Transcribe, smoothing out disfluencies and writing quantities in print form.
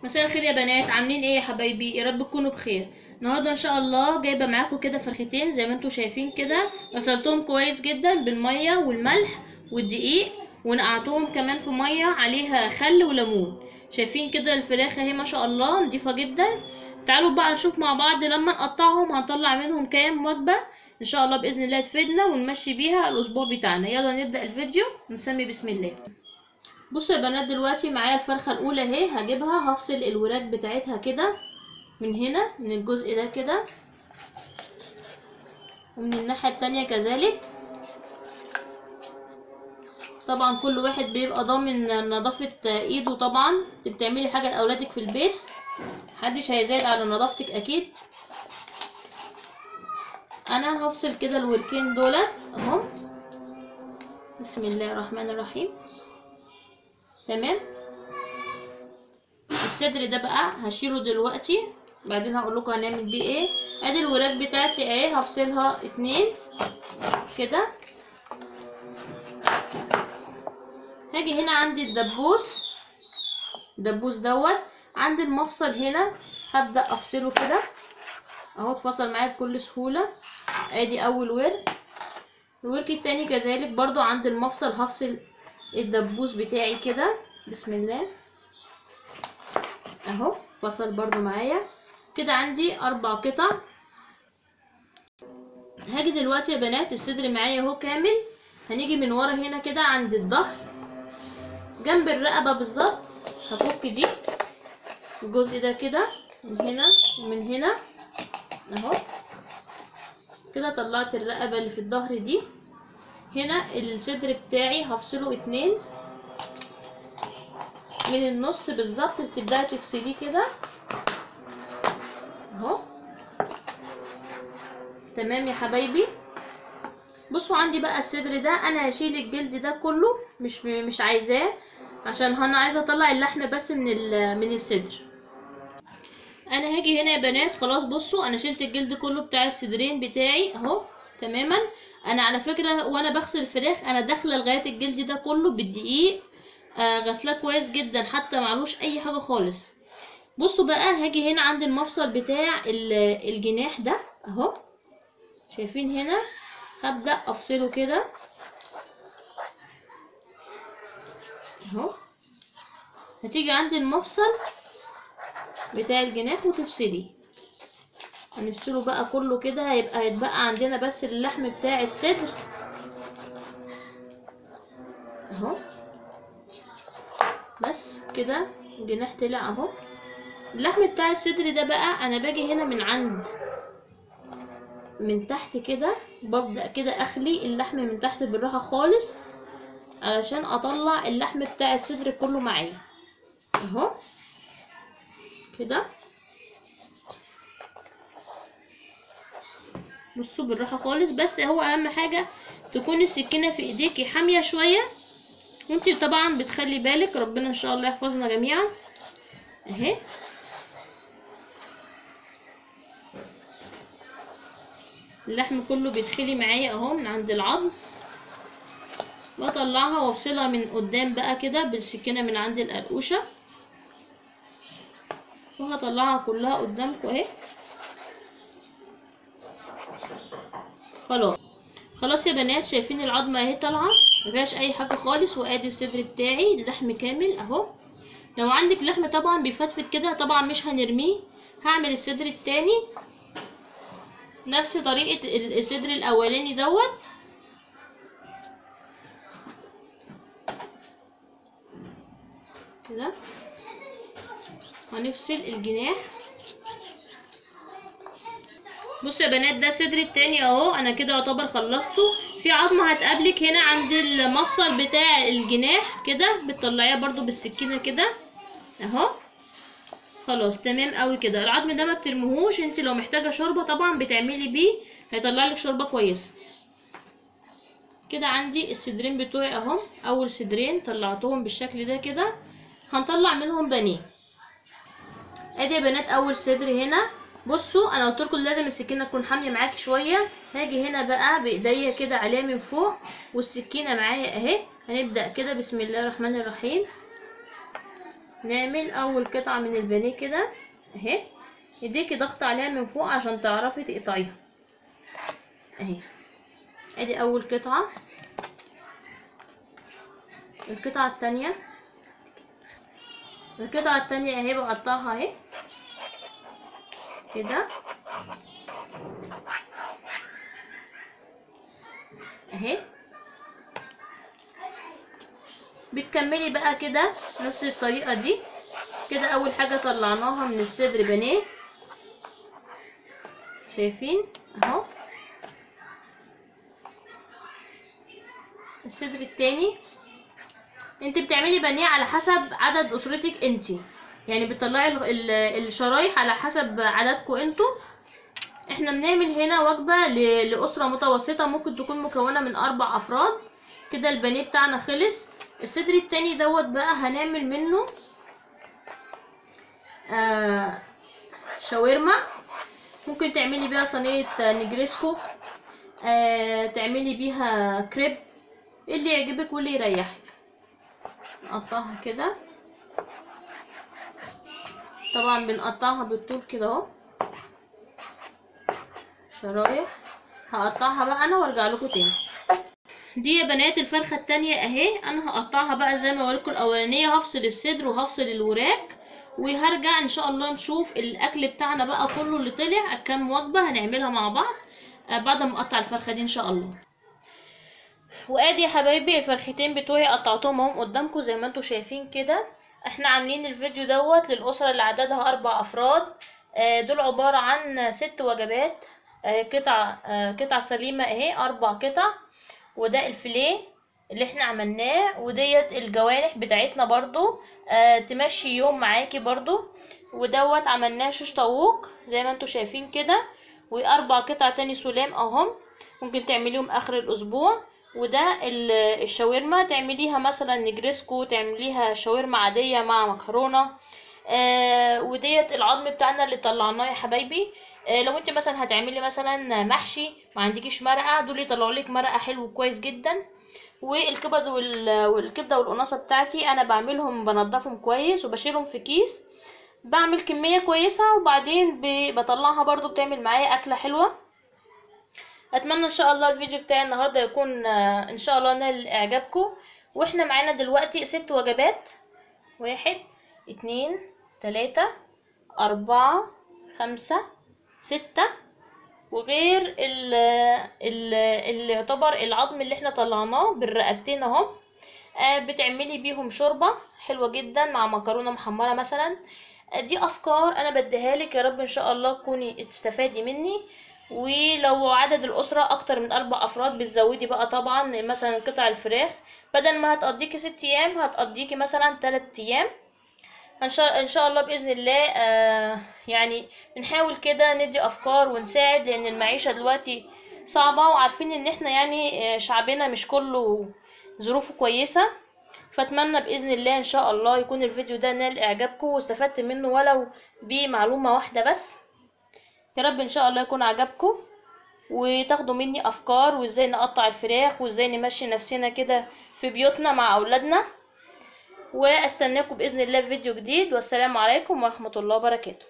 مساء الخير يا بنات، عاملين ايه يا حبايبي؟ يا رب تكونوا بخير. النهارده ان شاء الله جايبه معاكم كده فرختين زي ما انتم شايفين كده. غسلتهم كويس جدا بالميه والملح والدقيق، ونقعتهم كمان في ميه عليها خل وليمون. شايفين كده الفراخ اهي ما شاء الله نضيفه جدا. تعالوا بقى نشوف مع بعض لما نقطعهم هنطلع منهم كام وجبه ان شاء الله باذن الله تفيدنا ونمشي بيها الاسبوع بتاعنا. يلا نبدا الفيديو ونسمي بسم الله. بصوا يا بنات، دلوقتي معايا الفرخه الاولى اهي، هجيبها هفصل الوراك بتاعتها كده من هنا من الجزء ده كده، ومن الناحيه التانية كذلك. طبعا كل واحد بيبقى ضامن نظافه ايده. طبعا انت بتعملي حاجه لاولادك في البيت، محدش هيزايد على نظافتك اكيد. انا هفصل كده الوركين دولت اهو، بسم الله الرحمن الرحيم. تمام. الصدر ده بقى هشيله دلوقتي، بعدين هقول لكم هنعمل بيه ايه. ادي الوراك بتاعتي اهي، هفصلها 2 كده. هاجي هنا عندي الدبوس دوت عند المفصل هنا، هبدأ افصله كده اهو. اتفصل معايا بكل سهولة. ادي اول ورك. الورك التاني كذلك برضو عند المفصل هفصل الدبوس بتاعي كده، بسم الله اهو. فصل برضو معايا كده. عندي 4 قطع. هاجي دلوقتي يا بنات الصدر معايا اهو كامل. هنيجي من ورا هنا كده عند الظهر جنب الرقبة بالظبط، هفك دي الجزء ده كده من هنا ومن هنا اهو كده. طلعت الرقبة اللي في الظهر دي. هنا الصدر بتاعي هفصله 2 من النص بالظبط. بتبدأي تفصليه كده اهو. تمام يا حبايبي. بصوا عندي بقى الصدر ده انا هشيل الجلد ده كله، مش عايزاه، عشان انا عايزه اطلع اللحم بس من الصدر. انا هاجي هنا يا بنات خلاص. بصوا انا شلت الجلد كله بتاع الصدرين بتاعي اهو تماما. انا على فكره وانا بغسل الفراخ انا داخله لغايه الجلد ده كله بالدقيق، غسلاه كويس جدا حتى معلوش اي حاجه خالص. بصوا بقى هاجي هنا عند المفصل بتاع الجناح ده اهو، شايفين هنا. هبدأ افصله كده اهو. هتيجي عند المفصل بتاع الجناح وتفصلي. هنفصله بقى كله كده، هيتبقى عندنا بس اللحم بتاع الصدر اهو. بس كده الجناح طلع اهو. اللحم بتاع الصدر ده بقى انا باجي هنا من تحت كده، ببدأ كده اخلي اللحم من تحت بالراحة خالص علشان اطلع اللحم بتاع الصدر كله معايا اهو كده. بصوا بالراحة خالص، بس هو اهم حاجة تكون السكينة في ايديكي حامية شوية، وانتي طبعا بتخلي بالك. ربنا ان شاء الله يحفظنا جميعا اهي. اللحم كله بيدخلي معايا اهو من عند العظم. بطلعها وافصلها من قدام بقى كده بالسكينة من عند القرقوشة، وهطلعها كلها قدامكم اهي. خلاص يا بنات، شايفين العظمة اهي طالعة مفيهاش اي حاجة خالص. وادي الصدر بتاعي اللحم كامل اهو. لو عندك لحم طبعا بيفتفت كده طبعا مش هنرميه. هعمل الصدر التاني نفس طريقة الصدر الاولاني دوت كده. هنفصل الجناح. بصوا يا بنات ده الصدر التاني اهو. انا كده يعتبر خلصته. في عظمه هتقابلك هنا عند المفصل بتاع الجناح كده، بتطلعيها برضو بالسكينه كده اهو. خلاص تمام قوي كده. العظم ده ما بترموهوش، انت لو محتاجه شوربه طبعا بتعملي بيه، هيطلع لك شوربه كويسه كده. عندي الصدرين بتوعي اهم، اول صدرين طلعتهم بالشكل ده كده. هنطلع منهم بانيه. ادي يا بنات اول صدر هنا. بصوا انا قلت لكم لازم السكينه تكون حاميه معاكي شويه. هاجي هنا بقى بايديا كده عليها من فوق والسكينه معايا اهي. هنبدا كده بسم الله الرحمن الرحيم نعمل اول قطعة من البانيه كده اهي، ايديكي ضغط عليها من فوق عشان تعرفي تقطعيها اهي. ادي اول قطعة. القطعة التانية، اهي بقطعها اهي كده اهي. بتكملي بقى كده نفس الطريقة دي كده. اول حاجة طلعناها من الصدر بانيه، شايفين اهو. الصدر التاني، انت بتعملي بانيه على حسب عدد اسرتك انت، يعني بتطلعي الشرايح على حسب عددكم انتوا. احنا بنعمل هنا وجبة لأسرة متوسطة، ممكن تكون مكونة من 4 افراد. كده البانيه بتاعنا خلص. الصدر التاني دوت بقى هنعمل منه شاورما. ممكن تعملي بيها صينية نجريسكو، تعملي بيها كريب، اللي يعجبك واللي يريحك. نقطعها كده، طبعا بنقطعها بالطول كده اهو شرايح. هقطعها بقى انا وارجع لكم تاني. دي يا بنات الفرخه التانية اهي. انا هقطعها بقى زي ما قلتلكوا الاولانيه، هفصل الصدر وهفصل الوراك، وهرجع ان شاء الله نشوف الاكل بتاعنا بقى كله اللي طلع كام وجبه هنعملها مع بعض بعد ما اقطع الفرخه دي ان شاء الله. وادي يا حبايبي الفرختين بتوعي قطعتهم اهم قدامكم زي ما انتم شايفين كده. احنا عاملين الفيديو دوت للاسره اللي عددها 4 افراد. دول عباره عن 6 وجبات. قطع سليمه اهي 4 قطع. وده الفيليه اللي احنا عملناه، وديت الجوانح بتاعتنا برضو تمشي يوم معاكي برضو. ودوت عملناه شيش طاووق زي ما انتم شايفين كده. و4 قطع تاني سلام اهم، ممكن تعمليهم اخر الاسبوع. وده الشاورما، تعمليها مثلا نجريسكو، تعمليها شاورما عادية مع مكرونة. وديت العظم بتاعنا اللي طلعناه يا حبايبي. لو انت مثلا هتعملي مثلا محشي ما عندكيش مرقة، دول يطلعوا لك مرقة حلو كويس جدا. والكبد والكبده والقناصه بتاعتي انا بعملهم بنضفهم كويس وبشيلهم في كيس، بعمل كميه كويسه وبعدين بطلعها برضو بتعمل معايا اكله حلوه. اتمنى ان شاء الله الفيديو بتاعي النهارده يكون ان شاء الله نال اعجابكم. واحنا معانا دلوقتي 6 وجبات: 1 2 3 4 5 6، وغير اللي يعتبر العظم اللي احنا طلعناه بالرقبتين اهو. بتعملي بيهم شوربه حلوه جدا مع مكرونه محمره مثلا. دي افكار انا بديها لك، يا رب ان شاء الله تكوني تستفادي مني. ولو عدد الاسره اكتر من 4 افراد بتزودي بقى طبعا مثلا قطع الفراخ، بدل ما هتقضيكي 6 ايام هتقضيكي مثلا 3 ايام ان شاء الله باذن الله. يعني بنحاول كده ندي افكار ونساعد، لان المعيشه دلوقتي صعبه، وعارفين ان احنا يعني شعبنا مش كله ظروفه كويسه. فاتمنى باذن الله ان شاء الله يكون الفيديو ده نال اعجابكم واستفدت منه ولو بمعلومه واحده بس. يا رب ان شاء الله يكون عجبكم وتاخدوا مني افكار وازاي نقطع الفراخ وازاي نمشي نفسنا كده في بيوتنا مع اولادنا. واستناكم باذن الله في فيديو جديد، والسلام عليكم ورحمه الله وبركاته.